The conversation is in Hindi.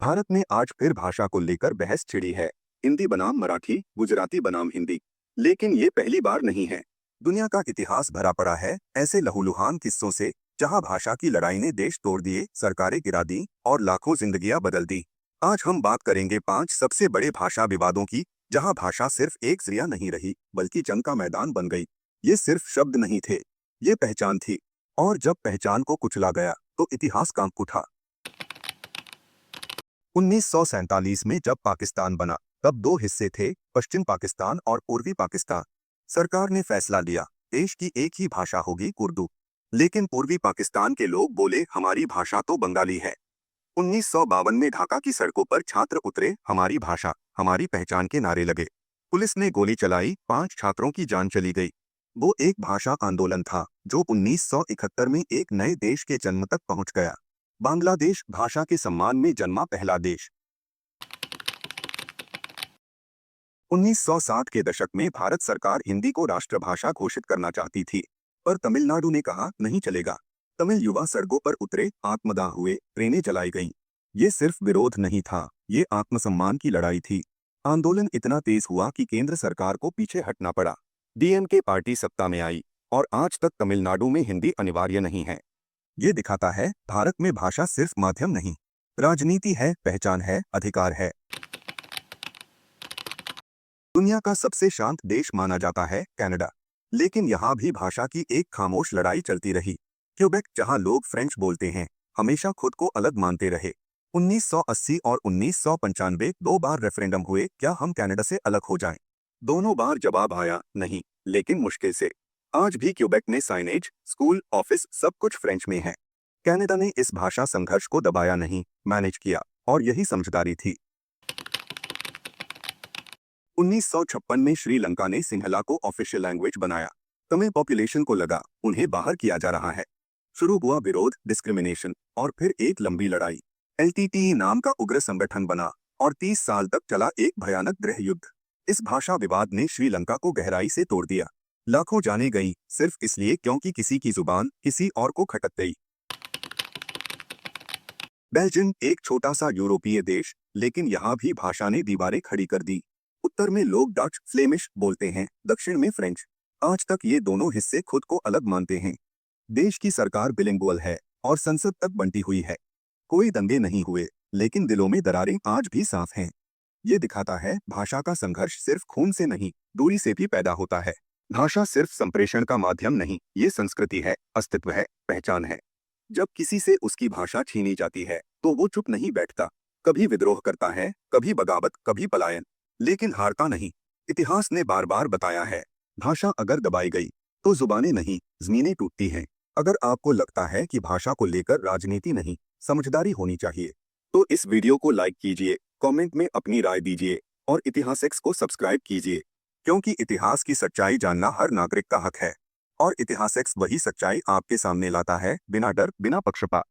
भारत में आज फिर भाषा को लेकर बहस छिड़ी है। हिंदी बनाम मराठी, गुजराती बनाम हिंदी। लेकिन ये पहली बार नहीं है। दुनिया का इतिहास भरा पड़ा है ऐसे लहूलुहान किस्सों से, जहां भाषा की लड़ाई ने देश तोड़ दिए, सरकारें गिरा दी और लाखों जिंदगियां बदल दी। आज हम बात करेंगे 5 सबसे बड़े भाषा विवादों की, जहां भाषा सिर्फ एक जरिया नहीं रही, बल्कि जंग का मैदान बन गई। ये सिर्फ शब्द नहीं थे, ये पहचान थी। और जब पहचान को कुचला गया, तो इतिहास कांप उठा। 1947 में जब पाकिस्तान बना, तब दो हिस्से थे, पश्चिम पाकिस्तान और पूर्वी पाकिस्तान। सरकार ने फैसला लिया, देश की एक ही भाषा होगी, उर्दू। लेकिन पूर्वी पाकिस्तान के लोग बोले, हमारी भाषा तो बंगाली है। 1952 में ढाका की सड़कों पर छात्र उतरे, हमारी भाषा, हमारी पहचान के नारे लगे। पुलिस ने गोली चलाई, 5 छात्रों की जान चली गई। वो एक भाषा आंदोलन था, जो 1971 में एक नए देश के जन्म तक पहुंच गया। बांग्लादेश भाषा के सम्मान में जन्मा पहला देश। 1960 के दशक में भारत सरकार हिंदी को राष्ट्रभाषा घोषित करना चाहती थी, पर तमिलनाडु ने कहा, नहीं चलेगा। तमिल युवा सड़कों पर उतरे, आत्मदाह हुए, ट्रेनें जलाई गईं। ये सिर्फ विरोध नहीं था, ये आत्मसम्मान की लड़ाई थी। आंदोलन इतना तेज हुआ कि केंद्र सरकार को पीछे हटना पड़ा। डीएमके पार्टी सत्ता में आई, और आज तक तमिलनाडु में हिंदी अनिवार्य नहीं है। ये दिखाता है, भारत में भाषा सिर्फ माध्यम नहीं, राजनीति है, पहचान है, अधिकार है। दुनिया का सबसे शांत देश माना जाता है कनाडा, लेकिन यहाँ भी भाषा की एक खामोश लड़ाई चलती रही। क्यूबेक, जहाँ लोग फ्रेंच बोलते हैं, हमेशा खुद को अलग मानते रहे। 1980 और 1995 दो बार रेफरेंडम हुए, क्या हम कनाडा से अलग हो जाएं? दोनों बार जवाब आया, नहीं, लेकिन मुश्किल से। आज भी क्यूबेक में साइनेज, स्कूल, ऑफिस सब कुछ फ्रेंच में है। कनाडा ने इस भाषा संघर्ष को दबाया नहीं, मैनेज किया, और यही समझदारी थी। 1956 में श्रीलंका ने सिंहला को ऑफिशियल लैंग्वेज बनाया। तमिल पॉपुलेशन को लगा, उन्हें बाहर किया जा रहा है। शुरू हुआ विरोध, डिस्क्रिमिनेशन, और फिर एक लंबी लड़ाई। एलटीटीई नाम का उग्र संगठन बना, और 30 साल तक चला एक भयानक गृह युद्ध। इस भाषा विवाद ने श्रीलंका को गहराई से तोड़ दिया। लाखों जाने गई, सिर्फ इसलिए क्योंकि किसी की जुबान किसी और को खटक गई। बेल्जियम एक छोटा सा यूरोपीय देश, लेकिन यहाँ भी भाषा ने दीवारें खड़ी कर दी। उत्तर में लोग डच, फ्लेमिश बोलते हैं, दक्षिण में फ्रेंच। आज तक ये दोनों हिस्से खुद को अलग मानते हैं। देश की सरकार बिलिंगुअल है, और संसद तक बंटी हुई है। कोई दंगे नहीं हुए, लेकिन दिलों में दरारें आज भी साफ हैं। ये दिखाता है, भाषा का संघर्ष सिर्फ खून से नहीं, दूरी से भी पैदा होता है। भाषा सिर्फ संप्रेषण का माध्यम नहीं, ये संस्कृति है, अस्तित्व है, पहचान है। जब किसी से उसकी भाषा छीनी जाती है, तो वो चुप नहीं बैठता। कभी विद्रोह करता है, कभी बगावत, कभी पलायन, लेकिन हारता नहीं। इतिहास ने बार बार बताया है, भाषा अगर दबाई गई, तो जुबानें नहीं, जमीनें टूटती हैं। अगर आपको लगता है कि भाषा को लेकर राजनीति नहीं, समझदारी होनी चाहिए, तो इस वीडियो को लाइक कीजिए, कमेंट में अपनी राय दीजिए, और इतिहास एक्स को सब्सक्राइब कीजिए, क्योंकि इतिहास की सच्चाई जानना हर नागरिक का हक है। और इतिहास एक्स वही सच्चाई आपके सामने लाता है, बिना डर, बिना पक्षपात।